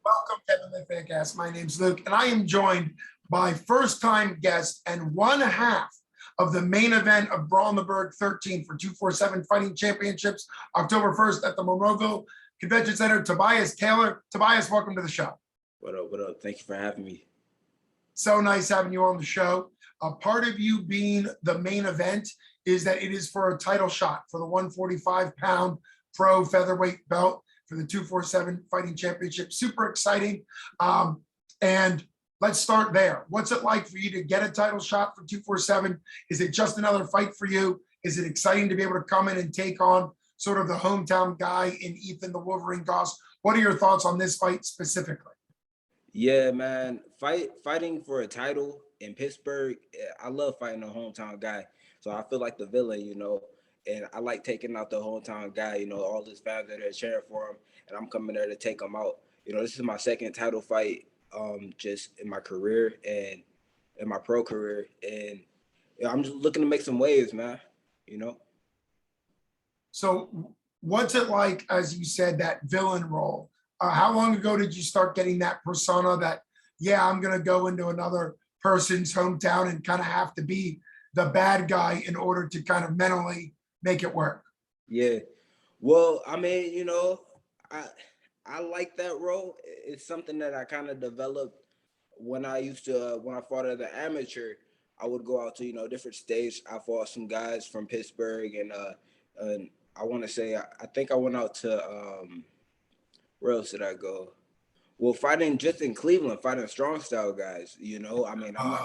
Welcome to MMA Fancast. My name's Luke, and I am joined by first-time guest and one half of the main event of Brawl in the Berg 13 for 247 Fighting Championships, October 1st at the Monroeville Convention Center, Tobiaus Taylor. Tobiaus, welcome to the show. What up, what up? Thank you for having me. So nice having you on the show. A part of you being the main event is that it is for a title shot for the 145-pound pro featherweight belt for the 247 Fighting Championship. Super exciting. And let's start there. What's it like for you to get a title shot for 247? Is it just another fight for you? Is it exciting to be able to come in and take on sort of the hometown guy in Ethan the Wolverine Goss? What are your thoughts on this fight specifically? Yeah, man, fighting for a title in Pittsburgh, I love fighting a hometown guy. So I feel like the villain, and I like taking out the hometown guy, all his fans that are cheering for him, and I'm coming there to take him out. This is my second title fight just in my career and in my pro career. And I'm just looking to make some waves, man, So what's it like, as you said, that villain role? How long ago did you start getting that persona that, yeah, I'm going to go into another person's hometown and kind of have to be the bad guy in order to kind of mentally make it work? Yeah. Well, I mean, I like that role. It's something that I kind of developed when I when I fought as an amateur. I would go out to, different states. I fought some guys from Pittsburgh and I want to say, I think I went out to, where else did I go? Well, fighting just in Cleveland, fighting strong style guys, I mean, I'm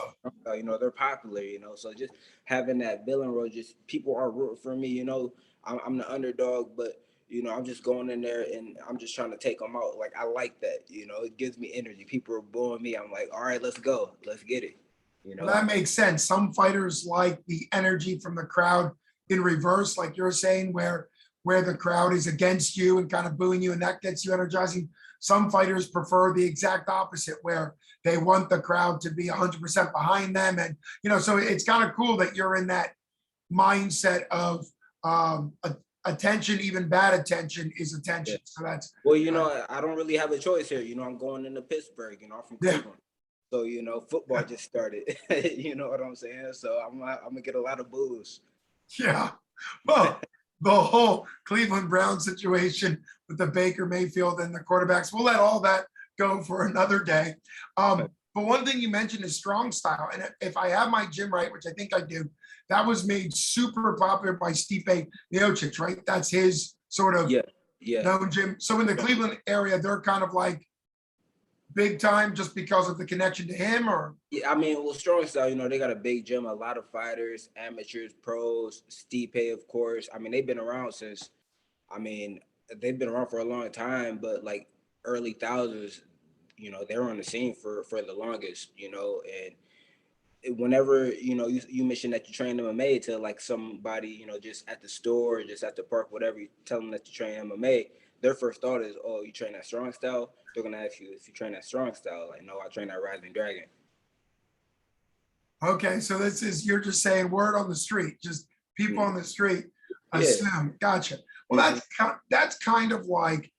not, they're popular, so just having that villain role, just people are rooting for me, I'm the underdog, but, I'm just going in there and I'm just trying to take them out. Like, I like that, it gives me energy. People are booing me. I'm like, all right, let's go. Let's get it, Well, that makes sense. Some fighters like the energy from the crowd in reverse, like you're saying, where the crowd is against you and kind of booing you, and that gets you energizing. Some fighters prefer the exact opposite, where they want the crowd to be 100% behind them. And, so it's kind of cool that you're in that mindset of attention, even bad attention is attention. Yeah. So that's, well, I don't really have a choice here. I'm going into Pittsburgh, I'm from Cleveland. So, football just started, you know what I'm saying? So I'm gonna get a lot of boos. Yeah. Well, the whole Cleveland Browns situation with the Baker Mayfield and the quarterbacks, we'll let all that go for another day. But one thing you mentioned is strong style. And if I have my gym right, which I think I do, that was made super popular by Stipe Miocic, right? That's his sort of known gym. So in the Cleveland area, they're kind of like big time just because of the connection to him, or? Yeah, I mean, well, strong style, they got a big gym, a lot of fighters, amateurs, pros, Stipe, of course. I mean, they've been around they've been around for a long time, but like early thousands, they were on the scene for the longest, and whenever, you mentioned that you train MMA to like somebody, just at the store, just at the park, whatever, you tell them that you train MMA, their first thought is, oh, you train that strong style? They're going to ask you if you train that strong style. Like, no, I train that Rising Dragon. Okay, so you're just saying word on the street, just people on the street assume. Gotcha. Well, that's kind of like,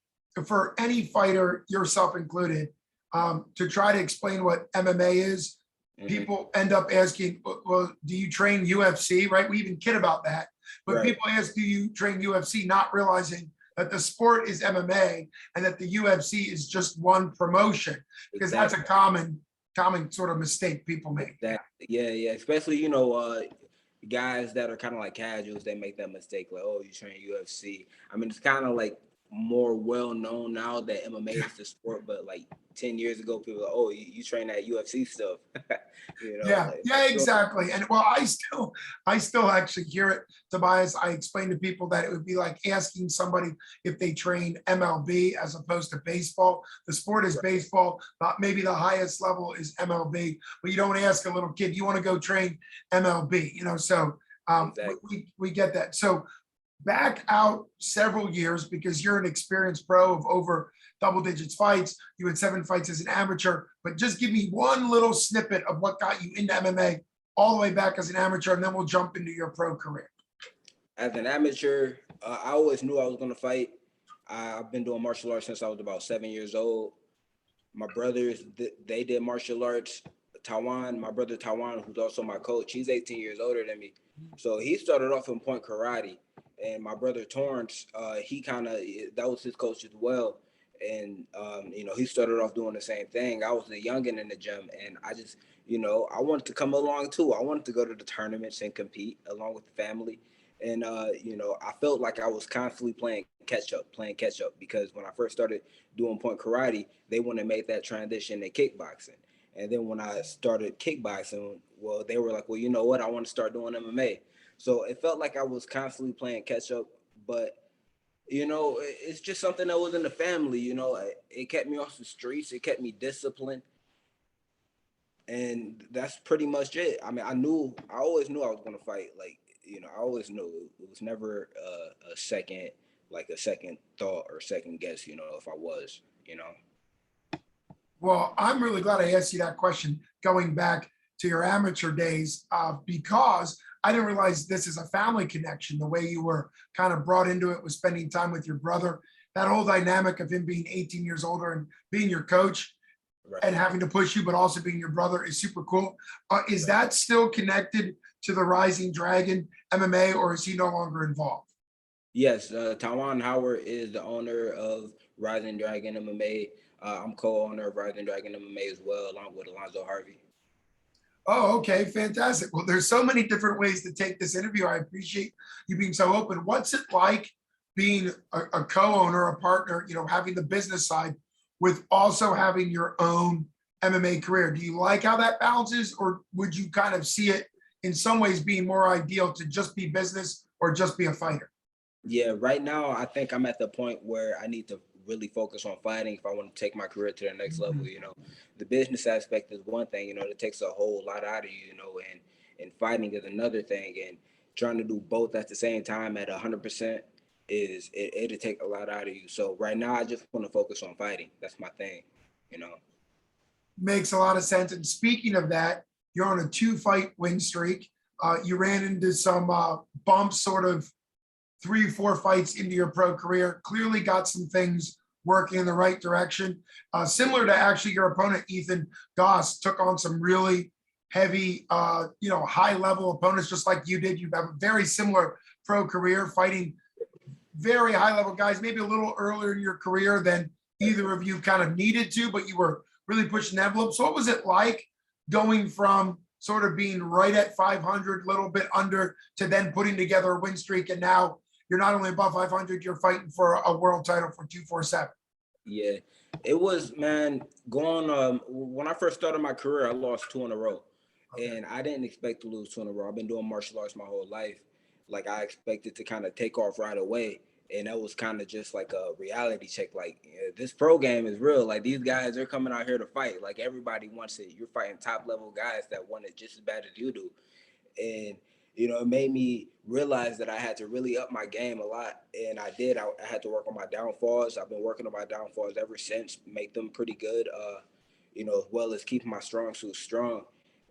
for any fighter, yourself included, to try to explain what MMA is, people end up asking, well, do you train UFC, right? We even kid about that. But people ask, do you train UFC, not realizing that the sport is MMA and that the UFC is just one promotion, because that's a common sort of mistake people make. Yeah. Especially, guys that are kind of like casuals, they make that mistake. Like, oh, you train UFC. I mean, it's kind of like more well known now that MMA is the sport, but like 10 years ago, people were like, oh, you train that UFC stuff. Exactly. And well, I still actually hear it, Tobias. I explain to people that it would be like asking somebody if they train MLB as opposed to baseball. The sport is baseball, but maybe the highest level is MLB, but you don't ask a little kid, you want to go train MLB, so exactly. we get that. So back out several years, because you're an experienced pro of over double digits fights. You had 7 fights as an amateur, but just give me one little snippet of what got you into MMA all the way back as an amateur, and then we'll jump into your pro career. As an amateur, I always knew I was going to fight. I've been doing martial arts since I was about 7 years old. My brothers, they did martial arts. Taiwan, my brother Taiwan, who's also my coach, he's 18 years older than me. So he started off in point karate. And my brother Torrance, he kind of, that was his coach as well. And, he started off doing the same thing. I was the youngin in the gym, and I just, I wanted to come along too. I wanted to go to the tournaments and compete along with the family. And, I felt like I was constantly playing catch up, because when I first started doing point karate, they wouldn't have made that transition to kickboxing. And then when I started kickboxing, well, they were like, well, you know what? I want to start doing MMA. So it felt like I was constantly playing catch up, but it's just something that was in the family. It kept me off the streets. It kept me disciplined, and that's pretty much it. I mean, I always knew I was going to fight. Like, I always knew it was never a second, like a second thought or second guess. If I was, Well, I'm really glad I asked you that question going back to your amateur days, because I didn't realize this is a family connection. The way you were kind of brought into it was spending time with your brother. That whole dynamic of him being 18 years older and being your coach Right. and having to push you, but also being your brother is super cool. Is that still connected to the Rising Dragon MMA, or is he no longer involved? Yes, Tawan Howard is the owner of Rising Dragon MMA. I'm co-owner of Rising Dragon MMA as well, along with Alonzo Harvey. Oh, okay, fantastic. Well, there's so many different ways to take this interview. I appreciate you being so open. What's it like being a co-owner, a partner, having the business side with also having your own MMA career? Do you like how that balances, or would you kind of see it in some ways being more ideal to just be business or just be a fighter? Yeah, right now I think I'm at the point where I need to really focus on fighting if I want to take my career to the next level. The business aspect is one thing, it takes a whole lot out of you, and fighting is another thing. And trying to do both at the same time at 100% it'll take a lot out of you. So right now I just want to focus on fighting. That's my thing, you know. Makes a lot of sense. And speaking of that, you're on a 2-fight win streak. You ran into some bumps, sort of 3-4 fights into your pro career. Clearly got some things working in the right direction. Similar to actually your opponent, Ethan Goss, took on some really heavy, high level opponents, just like you did. You have a very similar pro career, fighting very high level guys, maybe a little earlier in your career than either of you kind of needed to, but you were really pushing the envelope. So what was it like going from sort of being right at 500, little bit under, to then putting together a win streak, and now you're not only above 500, you're fighting for a world title for 247? Yeah, it was, man, going when I first started my career, I lost 2 in a row. Okay. And I didn't expect to lose 2 in a row. I've been doing martial arts my whole life. Like, I expected to kind of take off right away. And that was kind of just like a reality check. Like, yeah, this pro game is real. Like, these guys, they're coming out here to fight. Like, everybody wants it. You're fighting top level guys that want it just as bad as you do. And it made me realize that I had to really up my game a lot, and I did. I had to work on my downfalls. I've been working on my downfalls ever since, make them pretty good, as well as keeping my strong suit strong.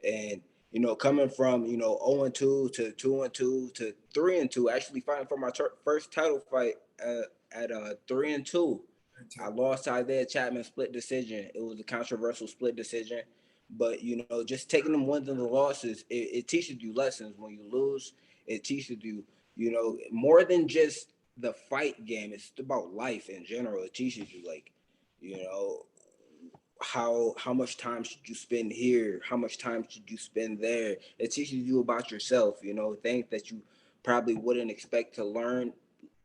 And coming from 0-2 to 2-2 to 3-2, actually fighting for my first title fight at 3-2. I lost to Isaiah Chapman, split decision. It was a controversial split decision. But just taking them wins and the losses, it teaches you lessons. When you lose, it teaches you, more than just the fight game. It's about life in general. It teaches you, like, you know, how much time should you spend here? How much time should you spend there? It teaches you about yourself, things that you probably wouldn't expect to learn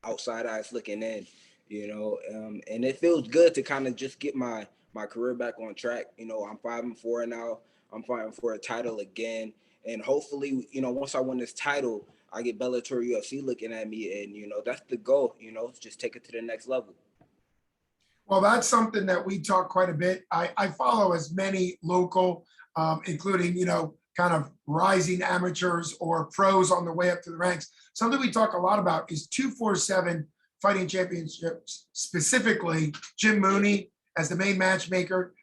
outside eyes looking in, and it feels good to kind of just get my career back on track. I'm 5-4 now. I'm fighting for a title again, and hopefully, once I win this title, I get Bellator UFC looking at me, and that's the goal. Just take it to the next level. Well, that's something that we talk quite a bit. I follow as many local, including, kind of rising amateurs or pros on the way up to the ranks. Something we talk a lot about is 247 fighting championships, specifically Jim Mooney as the main matchmaker,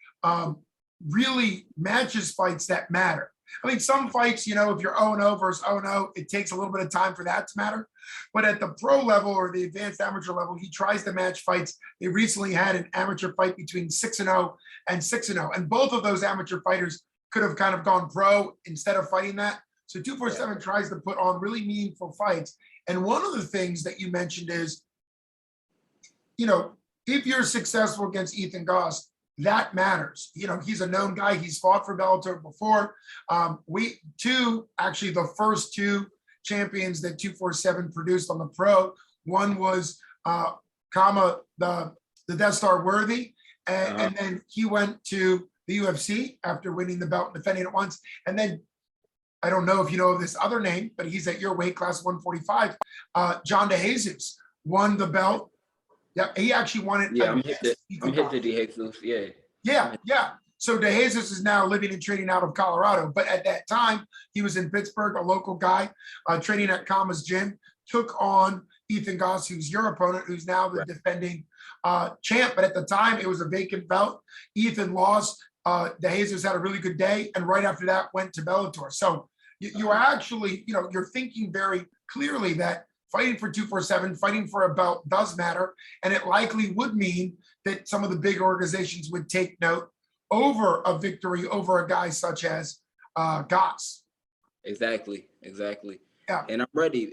really matches fights that matter. I mean, some fights, you know, if you're 0-0 versus 0-0, it takes a little bit of time for that to matter. But at the pro level or the advanced amateur level, he tries to match fights. They recently had an amateur fight between 6-0 and 6-0. And both of those amateur fighters could have kind of gone pro instead of fighting that. So 247 tries to put on really meaningful fights. And one of the things that you mentioned is, you know, if you're successful against Ethan Goss, that matters. You know, he's a known guy. He's fought for Bellator before. Actually, the first two champions that 247 produced on the pro. One was Kama, the Death Star Worthy, and then he went to the UFC after winning the belt and defending it once. And then I don't know if you know of this other name, but he's at your weight class, 145. John DeJesus won the belt. Yeah, he actually won it. Yeah, I'm hip to DeJesus. Yeah. So DeJesus is now living and training out of Colorado, but at that time he was in Pittsburgh, a local guy, training at Kama's gym. Took on Ethan Goss, who's your opponent, who's now the defending champ. But at the time, it was a vacant belt. Ethan lost. DeJesus had a really good day, and right after that, went to Bellator. So you are actually, you know, you're thinking very clearly that fighting for 247, fighting for a belt does matter. And it likely would mean that some of the big organizations would take note over a victory over a guy such as Goss. Exactly. Yeah. And I'm ready,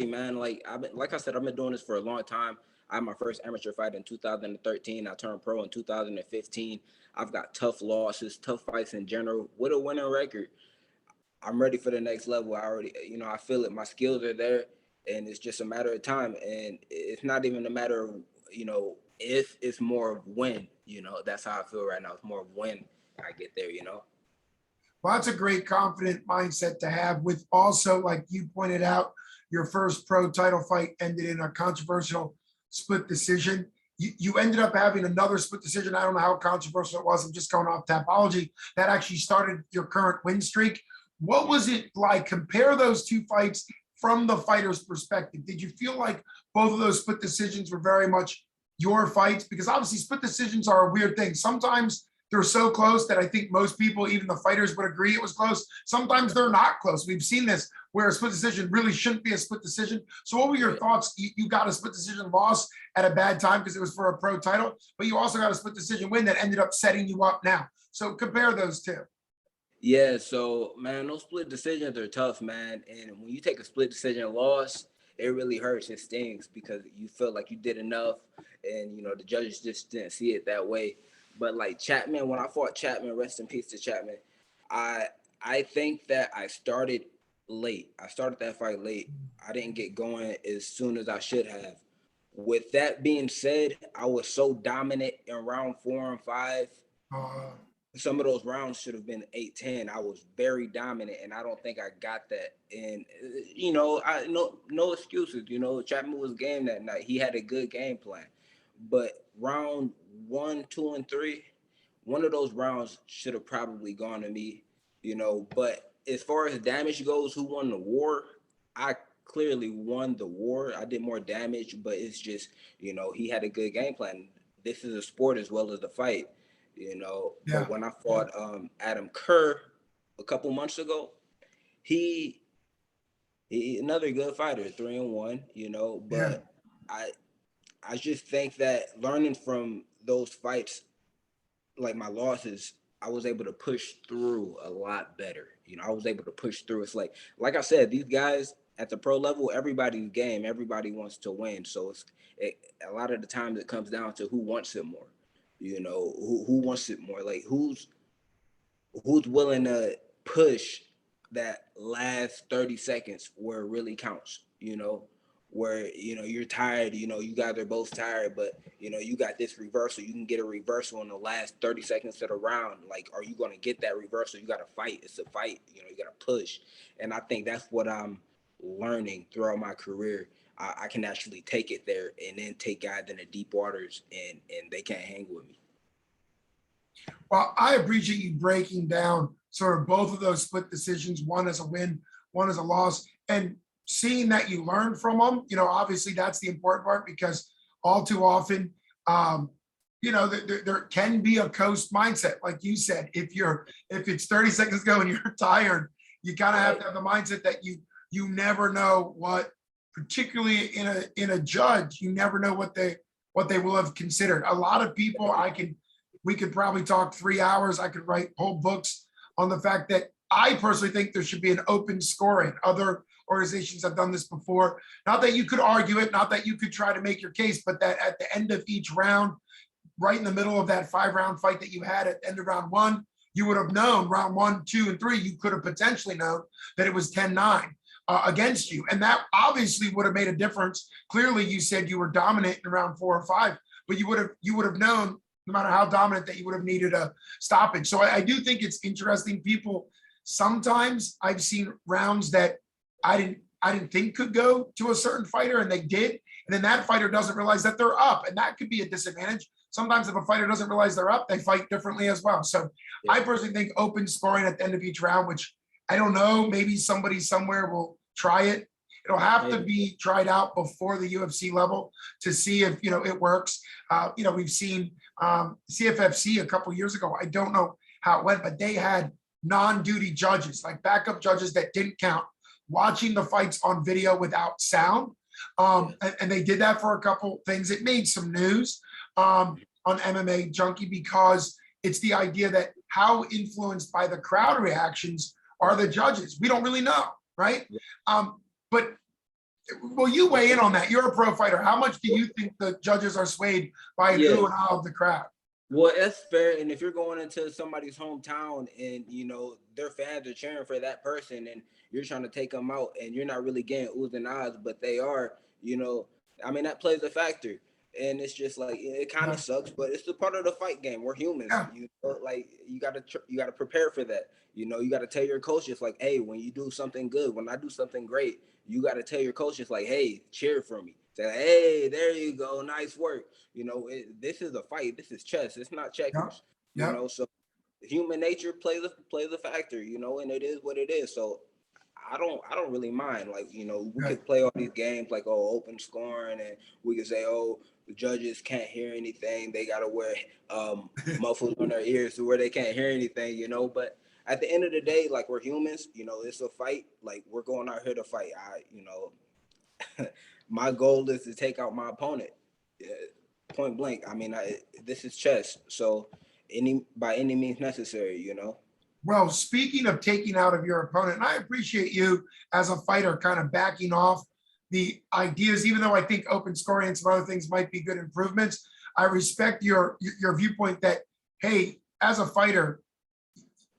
man. Like I said, I've been doing this for a long time. I had my first amateur fight in 2013. I turned pro in 2015. I've got tough losses, tough fights in general, with a winning record. I'm ready for the next level. I already, you know, I feel it. My skills are there. And it's just a matter of time. And it's not even a matter of, you know, if, it's more of when, you know. That's how I feel right now. It's more of when I get there, you know. Well, that's a great, confident mindset to have, with also, like you pointed out, your first pro title fight ended in a controversial split decision. You ended up having another split decision. I don't know how controversial it was. I'm just going off Tapology. That actually started your current win streak. What was it like? Compare those two fights from the fighter's perspective. Did you feel like both of those split decisions were very much your fights? Because obviously split decisions are a weird thing. Sometimes they're so close that I think most people, even the fighters, would agree it was close. Sometimes they're not close. We've seen this where a split decision really shouldn't be a split decision. So what were your thoughts? You got a split decision loss at a bad time because it was for a pro title, but you also got a split decision win that ended up setting you up now. So compare those two. Yeah, so man, those split decisions are tough, man. And when you take a split decision loss, it really hurts. It stings because you feel like you did enough, and you know the judges just didn't see it that way. But like Chapman, when I fought Chapman, rest in peace to Chapman, I think that I started late. I started that fight late. I didn't get going as soon as I should have. With that being said, I was so dominant in round 4 and 5. Some of those rounds should have been 8-10. I was very dominant, and I don't think I got that. And you know, no excuses. You know, Chapman was game that night. He had a good game plan, but round 1, 2, and 3, one of those rounds should have probably gone to me. You know, but as far as damage goes, who won the war? I clearly won the war. I did more damage, but it's just, you know, he had a good game plan. This is a sport as well as a fight. You know, but when I fought Adam Kerr a couple months ago, he another good fighter, 3-1, you know, but I just think that learning from those fights, like my losses, I was able to push through a lot better. You know, I was able to push through. It's like I said, these guys at the pro level, everybody's game, everybody wants to win. So a lot of the times it comes down to who wants it more. You know, who wants it more? Like who's willing to push that last 30 seconds where it really counts, you know, where, you know, you're tired, you know, you guys are both tired, but, you know, you got this reversal. You can get a reversal in the last 30 seconds of the round. Like, are you going to get that reversal? You got to fight. It's a fight. You know, you got to push. And I think that's what I'm learning throughout my career. I can actually take it there and then take guys in the deep waters and they can't hang with me. Well, I appreciate you breaking down sort of both of those split decisions, one as a win, one as a loss, and seeing that you learn from them. You know, obviously that's the important part, because all too often you know, there can be a coast mindset, like you said. If it's 30 seconds ago and you're tired, you kind of have to have the mindset that you never know what, particularly in a judge, you never know what they will have considered. A lot of people, we could probably talk 3 hours. I could write whole books on the fact that I personally think there should be an open scoring. Other organizations have done this before. Not that you could argue it, not that you could try to make your case, but that at the end of each round, right in the middle of that 5-round fight that you had at the end of round 1, you would have known round 1, 2, and 3, you could have potentially known that it was 10-9 against you. And that obviously would have made a difference. Clearly, you said you were dominant in round 4 or 5, but you would have known, no matter how dominant, that you would have needed a stoppage. So I do think it's interesting. People, sometimes I've seen rounds that I didn't think could go to a certain fighter, and they did. And then that fighter doesn't realize that they're up, and that could be a disadvantage. Sometimes if a fighter doesn't realize they're up, they fight differently as well. So yeah. I personally think open scoring at the end of each round, which I don't know, maybe somebody somewhere will try it. It'll have to be tried out before the UFC level to see if, it works. We've seen CFFC a couple years ago. I don't know how it went, but they had non-duty judges, like backup judges that didn't count, watching the fights on video without sound. And they did that for a couple things. It made some news on MMA Junkie, because it's the idea that how influenced by the crowd reactions are the judges. We don't really know, right? But will you weigh in on that? You're a pro fighter. How much do you think the judges are swayed by an ooh and ah of the crowd? Well, that's fair. And if you're going into somebody's hometown and, their fans are cheering for that person and you're trying to take them out and you're not really getting oohs and ahs, but they are, that plays a factor. And it's just like, it kind of sucks, but it's a part of the fight game. We're humans. Yeah. You gotta prepare for that. You gotta tell your coaches, like, hey, when you do something good, when I do something great, you gotta tell your coaches, like, hey, cheer for me. Say, hey, there you go, nice work. This is a fight. This is chess. It's not checkers. Yeah. So human nature plays a factor. And it is what it is. So I don't really mind. Like, we could play all these games like, open scoring, and we could say, the judges can't hear anything. They gotta wear mufflers on their ears to where they can't hear anything, But at the end of the day, like, we're humans, it's a fight. Like, we're going out here to fight. My goal is to take out my opponent, point blank. This is chess. So by any means necessary, Well, speaking of taking out of your opponent, and I appreciate you as a fighter kind of backing off the ideas, even though I think open scoring and some other things might be good improvements. I respect your viewpoint that, hey, as a fighter,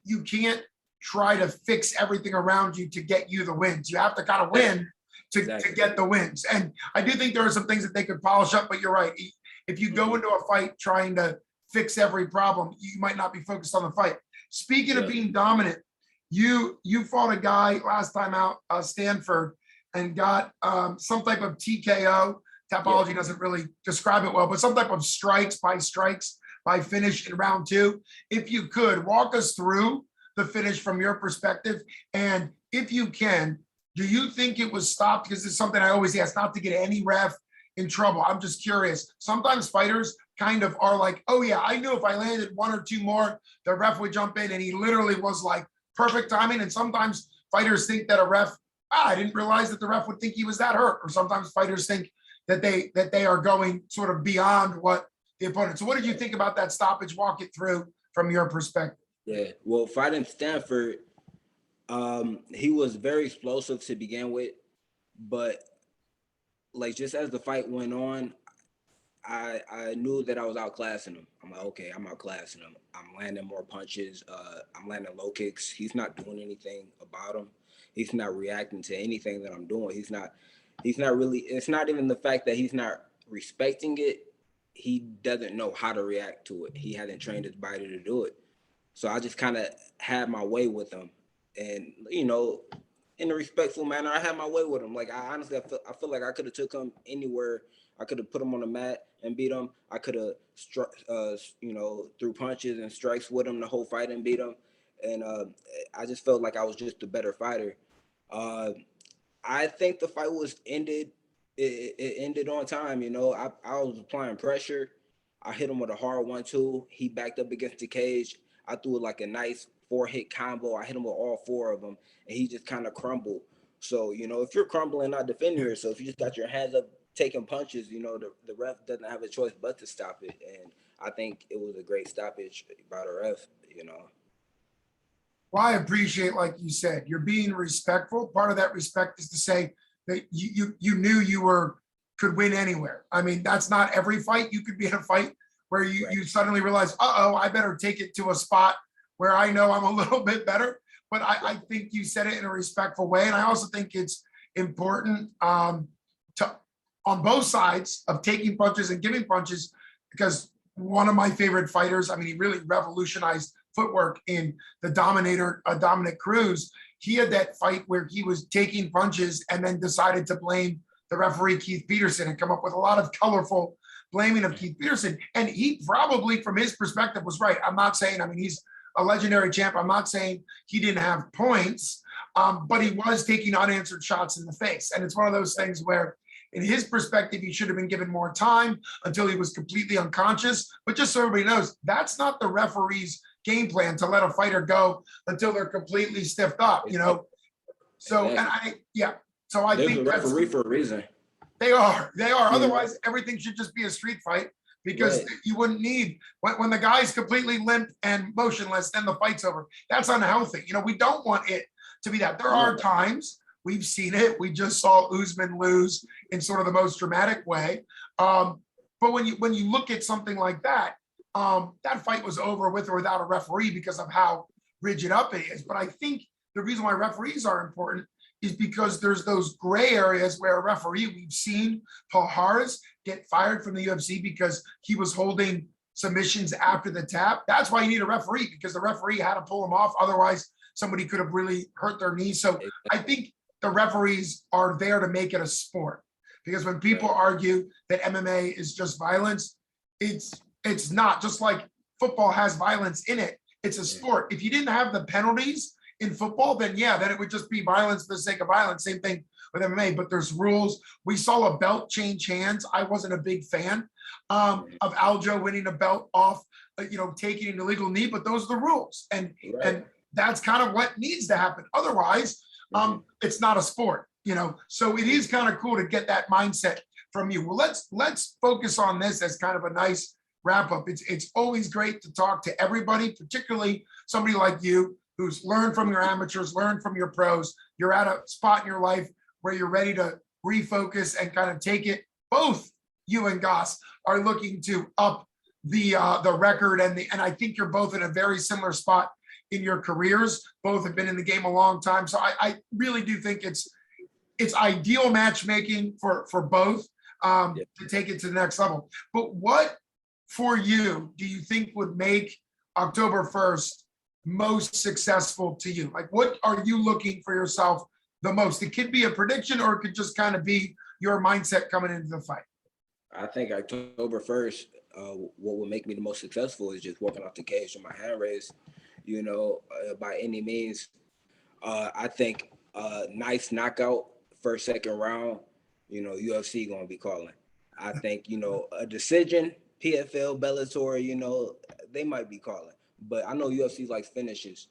you can't try to fix everything around you to get you the wins. You have to kind of win to get the wins. And I do think there are some things that they could polish up, but you're right. If you go into a fight trying to fix every problem, you might not be focused on the fight. Speaking of being dominant, you fought a guy last time out, Stanford, and got some type of TKO. Topology doesn't really describe it well, but some type of strikes by finish in round 2. If you could walk us through the finish from your perspective, and if you can, do you think it was stopped? Because it's something I always ask, not to get any ref in trouble. I'm just curious. Sometimes fighters kind of are like, oh yeah, I knew if I landed 1 or 2 more, the ref would jump in, and he literally was like perfect timing. And sometimes fighters think that a ref, I didn't realize that the ref would think he was that hurt. Or sometimes fighters think that they are going sort of beyond what the opponent. So what did you think about that stoppage? Walk it through from your perspective. Yeah, well, fighting Stanford, he was very explosive to begin with, but like just as the fight went on, I knew that I was outclassing him. I'm like, okay, I'm outclassing him. I'm landing more punches. I'm landing low kicks. He's not doing anything about them. He's not reacting to anything that I'm doing. He's not really, it's not even the fact that he's not respecting it. He doesn't know how to react to it. He hasn't trained his body to do it. So I just kind of had my way with him. And, in a respectful manner, I had my way with him. Like, I honestly feel like I could have took him anywhere. I could have put him on the mat and beat him. I could have, threw punches and strikes with him the whole fight and beat him. And I just felt like I was just a better fighter. I think the fight was ended. It ended on time. I was applying pressure. I hit him with a hard 1-2. He backed up against the cage. I threw like a nice 4-hit combo. I hit him with all 4 of them, and he just kind of crumbled. So, if you're crumbling, not defending yourself, you just got your hands up taking punches, the ref doesn't have a choice but to stop it. And I think it was a great stoppage by the ref. Well, I appreciate, like you said, you're being respectful. Part of that respect is to say that you knew you could win anywhere. I mean, that's not every fight. You could be in a fight where you suddenly realize, I better take it to a spot where I know I'm a little bit better. But I think you said it in a respectful way. And I also think it's important to, on both sides of taking punches and giving punches, because one of my favorite fighters, I mean, he really revolutionized footwork in the Dominator, Dominic Cruz. He had that fight where he was taking punches and then decided to blame the referee, Keith Peterson, and come up with a lot of colorful blaming of Keith Peterson. And he probably, from his perspective, was right. I'm not saying, I mean, he's a legendary champ. I'm not saying he didn't have points, but he was taking unanswered shots in the face. And it's one of those things where, in his perspective, he should have been given more time until he was completely unconscious. But just so everybody knows, that's not the referee's game plan, to let a fighter go until they're completely stiffed up, So, exactly. So I There's think a referee for a reason. They are. Otherwise, everything should just be a street fight, because you wouldn't need, when the guy's completely limp and motionless, then the fight's over. That's unhealthy. We don't want it to be that. There are times, we've seen it. We just saw Usman lose in sort of the most dramatic way. But when you look at something like that, that fight was over with or without a referee because of how rigid up it is. But I think the reason why referees are important is because there's those gray areas where a referee, we've seen Paul Harris get fired from the UFC because he was holding submissions after the tap. That's why you need a referee, because the referee had to pull him off. Otherwise, somebody could have really hurt their knee. So I think the referees are there to make it a sport, because when people argue that MMA is just violence, it's not. Just like football has violence in it, it's a sport. If you didn't have the penalties in football, then it would just be violence for the sake of violence. Same thing with MMA, but there's rules. We saw a belt change hands. I wasn't a big fan of Aljo winning a belt off, taking an illegal knee, but those are the rules. And that's kind of what needs to happen. Otherwise, it's not a sport, So it is kind of cool to get that mindset from you. Well, let's focus on this as kind of a nice wrap up. It's always great to talk to everybody, particularly somebody like you, who's learned from your amateurs, learned from your pros. You're at a spot in your life where you're ready to refocus and kind of take it. Both you and Goss are looking to up the record, and I think you're both in a very similar spot in your careers. Both have been in the game a long time, so I really do think it's ideal matchmaking for both to take it to the next level. But what for you do you think would make October 1st most successful to you? Like, what are you looking for yourself the most? It could be a prediction, or it could just kind of be your mindset coming into the fight. I think October 1st, what would make me the most successful is just walking off the cage with my hand raised, by any means. I think nice knockout, first, second round, UFC going to be calling. I think, a decision, PFL, Bellator, they might be calling. But I know UFC likes finishes.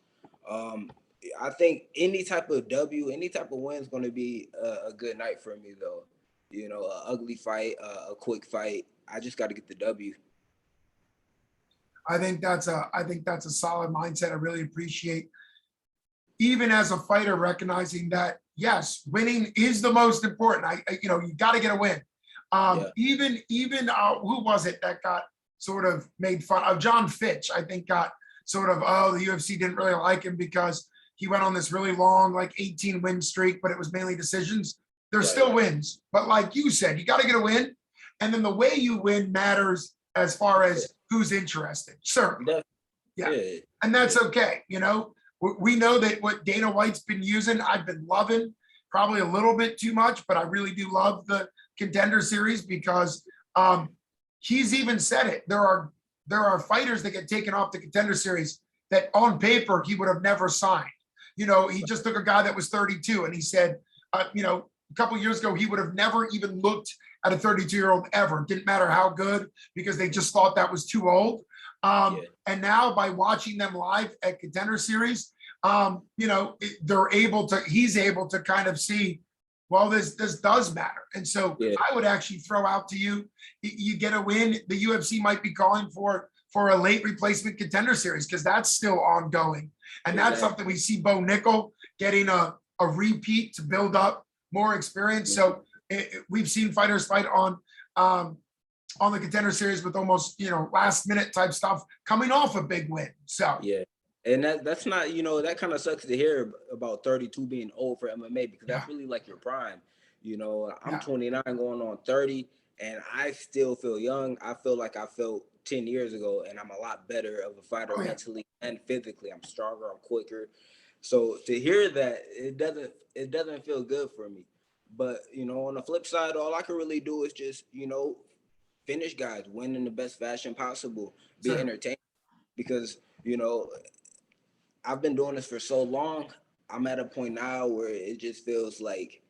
I think any type of W, any type of win is going to be a good night for me, though. An ugly fight, a quick fight. I just got to get the W. I think that's a solid mindset. I really appreciate, even as a fighter, recognizing that yes, winning is the most important. You got to get a win. Even who was it that got sort of made fun of? John Fitch, I think, got sort of, the UFC didn't really like him because he went on this really long, 18 win streak, but it was mainly decisions. There's still wins, but like you said, you got to get a win. And then the way you win matters as far as who's interested. Certainly. Yeah. And that's okay. We know that what Dana White's been using, I've been loving, probably a little bit too much, but I really do love the Contender Series, because he's even said it. There are fighters that get taken off the Contender Series that on paper he would have never signed. He just took a guy that was 32, and he said, a couple of years ago, he would have never even looked at a 32-year-old ever. Didn't matter how good, because they just thought that was too old. And now by watching them live at Contender Series, he's able to kind of see, well, this does matter. And so I would actually throw out to you, you get a win, the UFC might be calling for a late replacement Contender Series, because that's still ongoing. And that's something we see Bo Nickel getting a repeat to build up more experience. So we've seen fighters fight on the Contender Series with almost, last minute type stuff coming off a big win. So and that's not, that kind of sucks to hear about 32 being old for MMA, because that's really like your prime. I'm 29 going on 30, and I still feel young. I feel like I felt 10 years ago, and I'm a lot better of a fighter mentally and physically. I'm stronger, I'm quicker. So to hear that, it doesn't feel good for me. But, on the flip side, all I can really do is just, finish guys, win in the best fashion possible, be entertaining. Because, I've been doing this for so long. I'm at a point now where it just feels like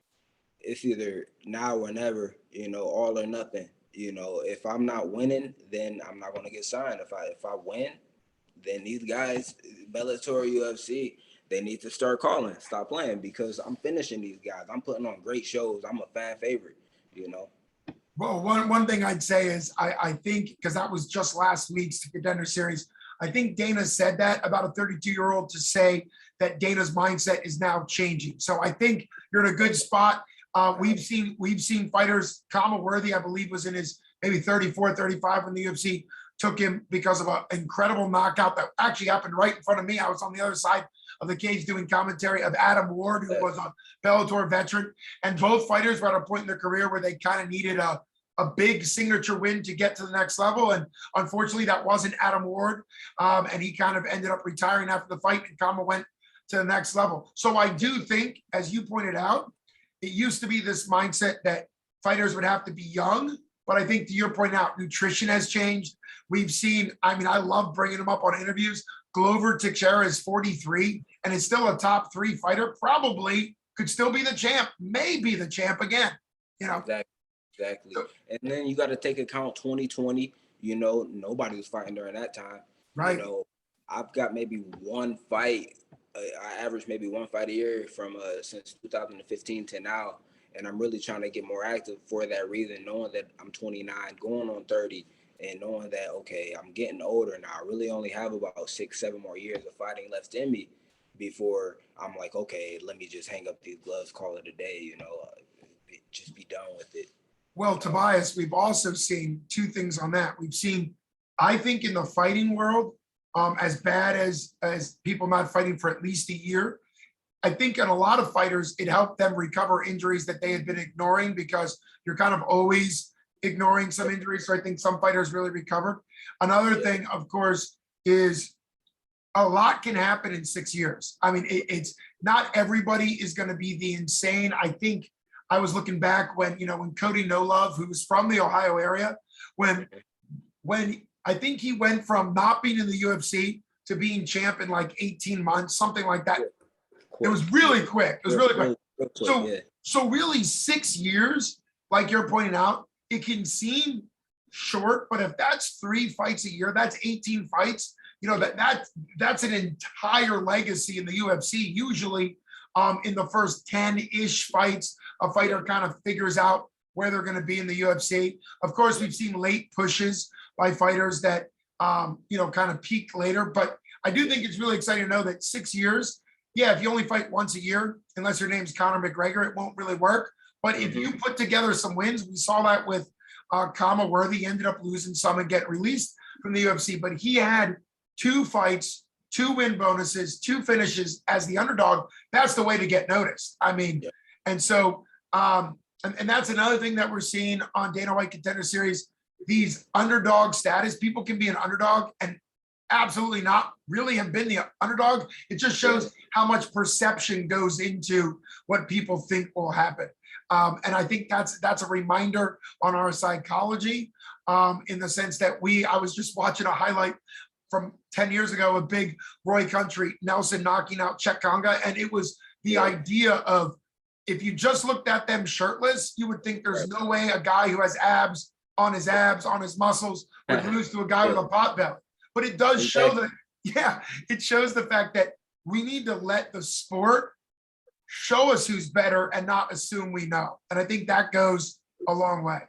it's either now or never, all or nothing. If I'm not winning, then I'm not going to get signed. If I win, then these guys, Bellator, UFC, they need to start calling, stop playing, because I'm finishing these guys. I'm putting on great shows. I'm a fan favorite, Well, one thing I'd say is I think, because that was just last week's Contender Series, I think Dana said that about a 32-year-old to say that Dana's mindset is now changing. So I think you're in a good spot. We've seen fighters, Kama Worthy, I believe, was in his maybe 34, 35 when the UFC took him because of an incredible knockout that actually happened right in front of me. I was on the other side of the cage doing commentary of Adam Ward, who was a Bellator veteran. And both fighters were at a point in their career where they kind of needed a big signature win to get to the next level. And unfortunately, that wasn't Adam Ward. And he kind of ended up retiring after the fight, and Kama went to the next level. So I do think, as you pointed out, it used to be this mindset that fighters would have to be young. But I think, to your point out, nutrition has changed. We've seen, I love bringing him up on interviews. Glover Teixeira is 43 and is still a top 3 fighter, probably could still be the champ, may be the champ again. Exactly. And then you got to take account 2020, nobody was fighting during that time. Right. I've got maybe one fight. I average maybe one fight a year from since 2015 to now. And I'm really trying to get more active for that reason, knowing that I'm 29, going on 30, and knowing that, okay, I'm getting older now. I really only have about 6-7 more years of fighting left in me before I'm like, okay, let me just hang up these gloves, call it a day, just be done with it. Well, Tobias, we've also seen two things on that. We've seen, I think, in the fighting world, as bad as people not fighting for at least a year, I think in a lot of fighters, it helped them recover injuries that they had been ignoring, because you're kind of always ignoring some injuries. So I think some fighters really recovered. Another thing, of course, is a lot can happen in 6 years. It's not everybody is going to be the insane. I think I was looking back when Cody No Love, who was from the Ohio area, when I think he went from not being in the UFC to being champ in like 18 months, something like that. It was really quick. It was really quick. So really 6 years, like you're pointing out, it can seem short, but if that's 3 fights a year, that's 18 fights. That's an entire legacy in the UFC. Usually, in the first 10-ish fights, a fighter kind of figures out where they're going to be in the UFC. Of course, we've seen late pushes by fighters that kind of peak later. But I do think it's really exciting to know that 6 years. Yeah, if you only fight once a year, unless your name's Conor McGregor, it won't really work. But if you put together some wins, we saw that with Kama Worthy. He ended up losing some and get released from the UFC. But he had 2 fights, 2 win bonuses, 2 finishes as the underdog. That's the way to get noticed. And so, and that's another thing that we're seeing on Dana White Contender Series. These underdog status, people can be an underdog and absolutely not really have been the underdog. It just shows how much perception goes into what people think will happen. And I think that's a reminder on our psychology, in the sense that I was just watching a highlight from 10 years ago, a big Roy Country, Nelson knocking out Chet Conga. And it was the idea of if you just looked at them shirtless, you would think there's no way a guy who has abs on his muscles would lose to a guy with a pot belly. But it does show that, yeah, it shows the fact that we need to let the sport show us who's better and not assume we know. And I think that goes a long way.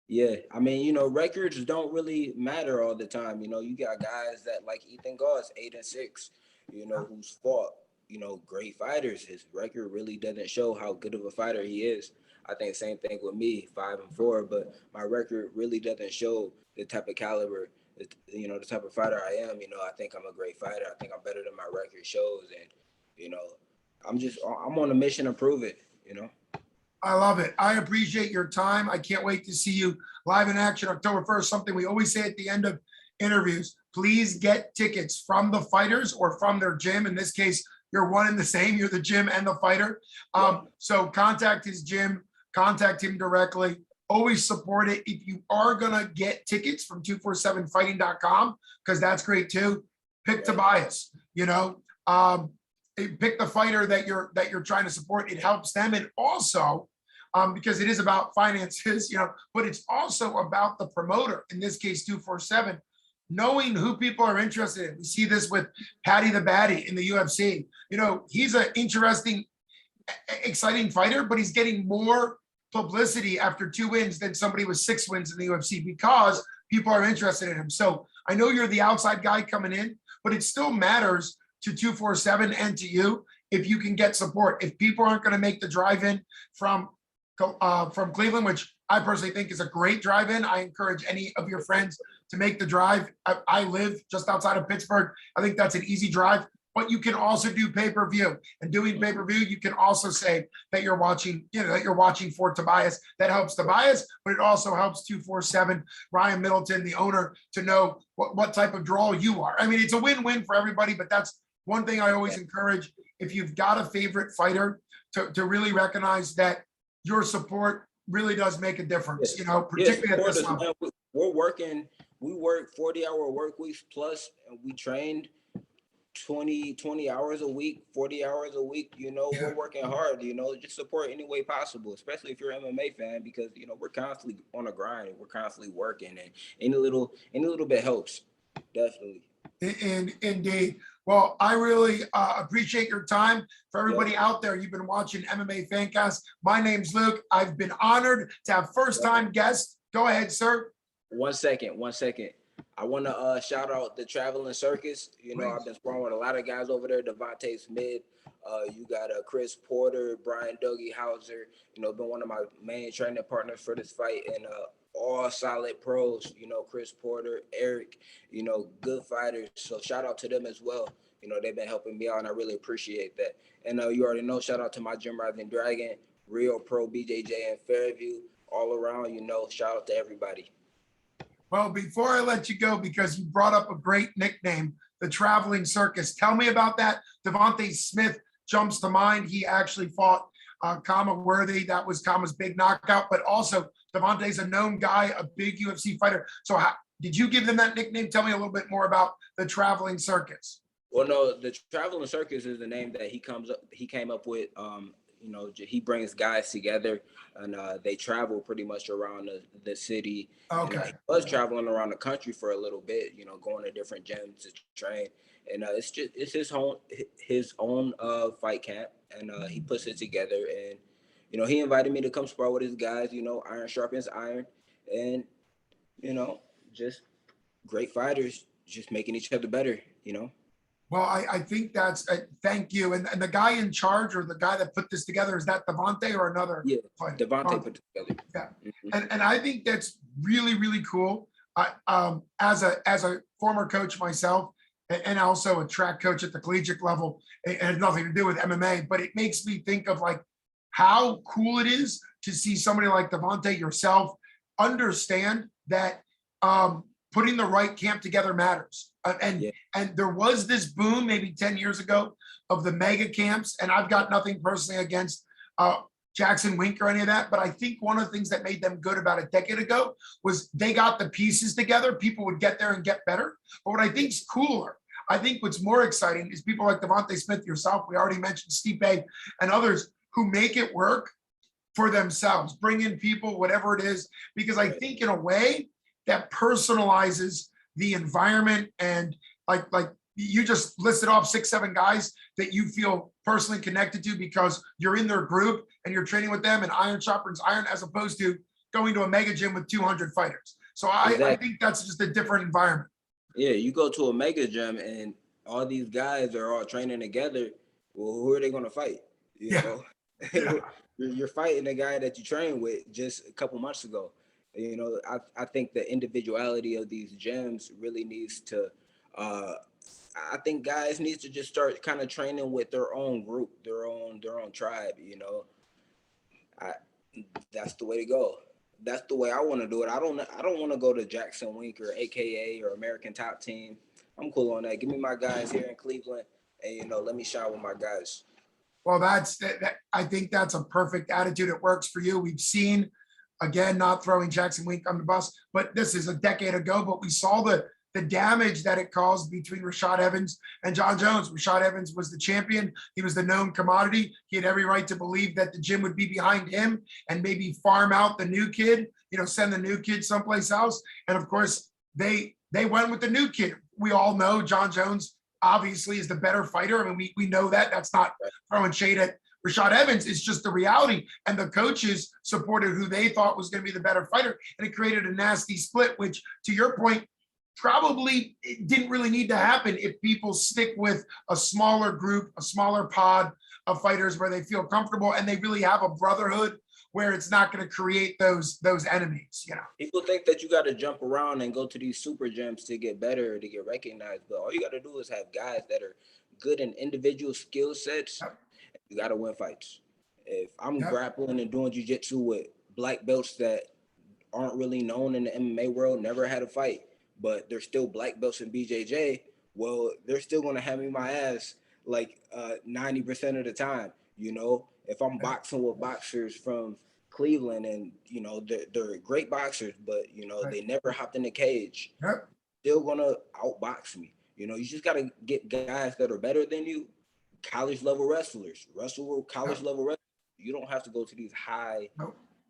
Yeah, I mean, you know, records don't really matter all the time. You know, you got guys that like Ethan Goss, 8-6, you know, who's fought, you know, great fighters. His record really doesn't show how good of a fighter he is. I think same thing with me, 5-4, but my record really doesn't show the type of caliber, you know, the type of fighter I am. You know, I think I'm a great fighter. I think I'm better than my record shows. And, you know, I'm on a mission to prove it, you know. I love it. I appreciate your time. I can't wait to see you live in action October 1st, something we always say at the end of interviews. Please get tickets from the fighters or from their gym. In this case, you're one and the same. You're the gym and the fighter. So contact his gym, contact him directly. Always support it. If you are going to get tickets from 247fighting.com, because that's great too, pick Tobias, you know. Pick the fighter that you're trying to support. It helps them. And also, because it is about finances, you know, but it's also about the promoter, in this case, 247, knowing who people are interested in. We see this with Paddy the Baddy in the UFC. You know, he's an interesting, exciting fighter, but he's getting more publicity after 2 wins than somebody with 6 wins in the UFC because people are interested in him. So I know you're the outside guy coming in, but it still matters to 247 and to you if you can get support. If people aren't going to make the drive-in from Cleveland, which I personally think is a great drive-in, I encourage any of your friends to make the drive. I live just outside of Pittsburgh. I think that's an easy drive, but you can also do pay-per-view. And doing pay-per-view, you can also say that you're watching, you know, that you're watching for Tobias. That helps Tobias, but it also helps 247, Ryan Middleton, the owner, to know what type of draw you are. I mean, it's a win-win for everybody, but that's one thing I always encourage. If you've got a favorite fighter, to really recognize that your support really does make a difference, you know, particularly at this level. We work 40-hour work weeks plus, and we trained 20 hours a week, 40 hours a week. You know, we're working hard, you know, just support any way possible, especially if you're an MMA fan, because, you know, we're constantly on a grind and we're constantly working, and any little bit helps, definitely. Indeed. Well, I really appreciate your time. For everybody out there, you've been watching MMA Fancast. My name's Luke. I've been honored to have first-time guests. Go ahead, sir. 1 second. I want to shout out the Traveling Circus. You know, I've been sparring with a lot of guys over there. Devontae Smith. You got Chris Porter, Brian Dougie Hauser. You know, been one of my main training partners for this fight, and all solid pros. You know, Chris Porter, Eric. You know, good fighters. So shout out to them as well. You know, they've been helping me out, and I really appreciate that. And you already know, shout out to my gym, Rising Dragon, Real Pro BJJ in Fairview, all around. You know, shout out to everybody. Well, before I let you go, because you brought up a great nickname, the Traveling Circus, tell me about that. Devontae Smith jumps to mind. He actually fought Kama Worthy. That was Kama's big knockout, but also Devontae's a known guy, a big UFC fighter. So did you give them that nickname? Tell me a little bit more about the Traveling Circus. Well, no, the Traveling Circus is the name that he came up with. You know, he brings guys together, and they travel pretty much around the city. Okay. And, he was traveling around the country for a little bit, you know, going to different gyms to train. And it's his own fight camp, and he puts it together. And, you know, he invited me to come spar with his guys. You know, iron sharpens iron, and, you know, just great fighters, just making each other better, you know. Well, I think that's thank you. And the guy in charge, or the guy that put this together, is that Devontae or another? Yeah, Devontae put it together. Yeah, and I think that's really, really cool. As a former coach myself, and also a track coach at the collegiate level, it has nothing to do with MMA, but it makes me think of like how cool it is to see somebody like Devontae, yourself, understand that putting the right camp together matters. And there was this boom maybe 10 years ago of the mega camps, and I've got nothing personally against Jackson Wink or any of that, but I think one of the things that made them good about a decade ago was they got the pieces together. People would get there and get better. But what I think is cooler, I think what's more exciting is people like Devontae Smith, yourself, we already mentioned Stipe and others who make it work for themselves, bring in people, whatever it is, because I think in a way that personalizes the environment. And like you just listed off 6, 7 guys that you feel personally connected to because you're in their group and you're training with them, and iron sharpens iron, as opposed to going to a mega gym with 200 fighters. So I think that's just a different environment. Yeah, you go to a mega gym and all these guys are all training together. Well, who are they going to fight? You know, you're fighting a guy that you trained with just a couple months ago. You know, I think the individuality of these gyms really needs to. I think guys need to just start kind of training with their own group, their own tribe. You know, that's the way to go. That's the way I want to do it. I don't want to go to Jackson Wink or AKA or American Top Team. I'm cool on that. Give me my guys here in Cleveland, and let me shine with my guys. Well, I think that's a perfect attitude. It works for you. We've seen, again, not throwing Jackson Wink on the bus, but this is a decade ago, but we saw the damage that it caused between Rashad Evans and John Jones. Rashad Evans was the champion. He was the known commodity. He had every right to believe that the gym would be behind him and maybe farm out the new kid, send the new kid someplace else. And of course, they went with the new kid. We all know John Jones obviously is the better fighter. I mean, we know that. That's not throwing shade at Rashad Evans. It's just the reality. And the coaches supported who they thought was going to be the better fighter. And it created a nasty split, which, to your point, probably it didn't really need to happen if people stick with a smaller group, a smaller pod of fighters where they feel comfortable and they really have a brotherhood where it's not going to create those enemies. People think that you got to jump around and go to these super gyms to get better, to get recognized, but all you got to do is have guys that are good in individual skill sets. Yep. You got to win fights. If I'm grappling and doing jiu-jitsu with black belts that aren't really known in the MMA world, never had a fight, but they're still black belts in BJJ, well, they're still going to have me my ass like 90% of the time. If I'm boxing with boxers from Cleveland and, they're great boxers, but, they never hopped in the cage, still going to outbox me. You just got to get guys that are better than you, college level wrestlers, college level wrestlers. You don't have to go to these high,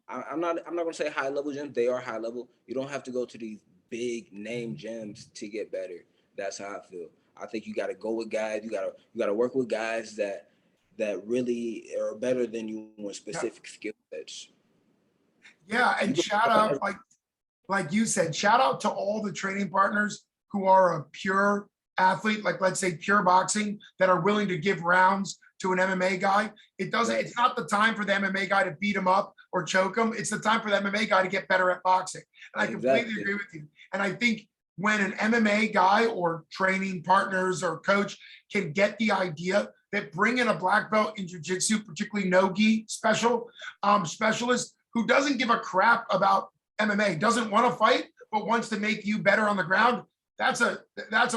I'm not going to say high level gyms. They are high level. You don't have to go to these big name gyms to get better. That's how I feel. I think you got to go with guys. You got to work with guys that really are better than you in specific skill sets. Yeah, and shout out, like you said, shout out to all the training partners who are a pure athlete, like let's say pure boxing, that are willing to give rounds to an MMA guy. It's not the time for the MMA guy to beat him up or choke him. It's the time for the MMA guy to get better at boxing. And I completely agree with you. And I think when an MMA guy or training partners or coach can get the idea that bringing a black belt in jiu-jitsu, particularly no-gi specialist who doesn't give a crap about MMA, doesn't want to fight, but wants to make you better on the ground, that's a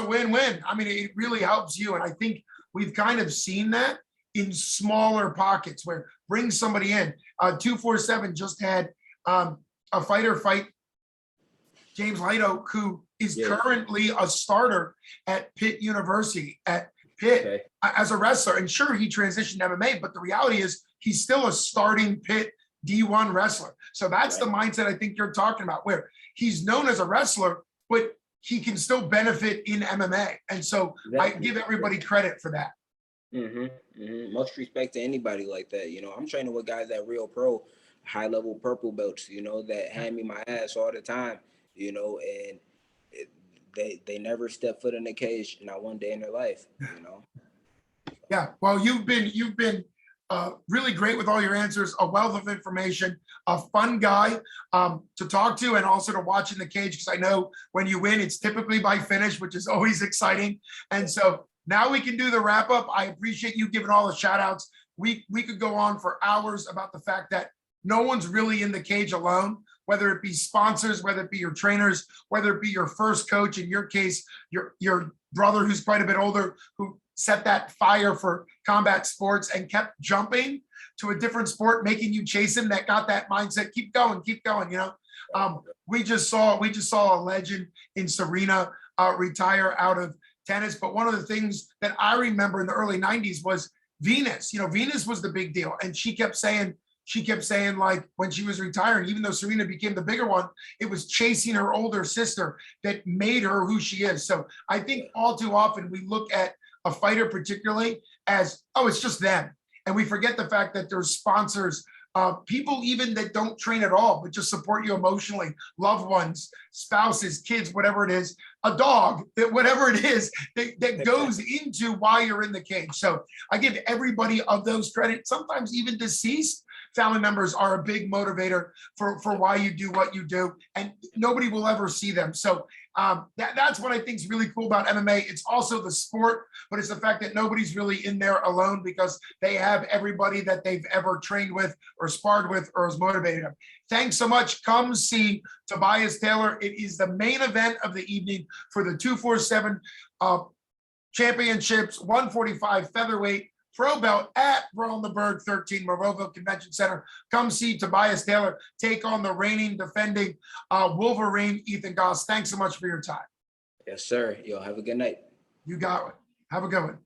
win-win. I mean, it really helps you. And I think we've kind of seen that in smaller pockets where bring somebody in. 247 just had a fighter fight James Lido, who is currently a starter at Pitt University, as a wrestler. And sure, he transitioned to MMA, but the reality is he's still a starting Pitt D1 wrestler. So that's the mindset I think you're talking about, where he's known as a wrestler, but he can still benefit in MMA. And so I give everybody credit for that. Most respect to anybody like that. I'm training with guys that real pro, high level purple belts, that hand me my ass all the time, and they never step foot in the cage, not one day in their life, Yeah. Well, you've been really great with all your answers, a wealth of information, a fun guy to talk to, and also to watch in the cage, because I know when you win, it's typically by finish, which is always exciting. And so now we can do the wrap up. I appreciate you giving all the shout outs. We could go on for hours about the fact that no one's really in the cage alone, whether it be sponsors, whether it be your trainers, whether it be your first coach, in your case, your brother who's quite a bit older, who set that fire for combat sports and kept jumping to a different sport, making you chase him, that got that mindset, keep going. We just saw a legend in Serena retire out of tennis. But one of the things that I remember in the early 90s was Venus, Venus was the big deal. And she kept saying, like when she was retiring, even though Serena became the bigger one, it was chasing her older sister that made her who she is. So I think all too often we look at a fighter particularly as, oh, it's just them. And we forget the fact that there's sponsors, people even that don't train at all, but just support you emotionally, loved ones, spouses, kids, whatever it is, a dog, whatever it is that goes into why you're in the cage. So I give everybody of those credit. Sometimes even deceased family members are a big motivator for why you do what you do, and nobody will ever see them. So that's what I think is really cool about MMA. It's also the sport, but it's the fact that nobody's really in there alone because they have everybody that they've ever trained with or sparred with or has motivated them. Thanks so much. Come see Tobias Taylor. It is the main event of the evening for the 247 championships, 145 featherweight pro belt at Brawl the Berg 13 Moroville Convention Center. Come see Tobias Taylor take on the reigning, defending Wolverine, Ethan Goss. Thanks so much for your time. Yes, sir. Yo, have a good night. You got it. Have a good one.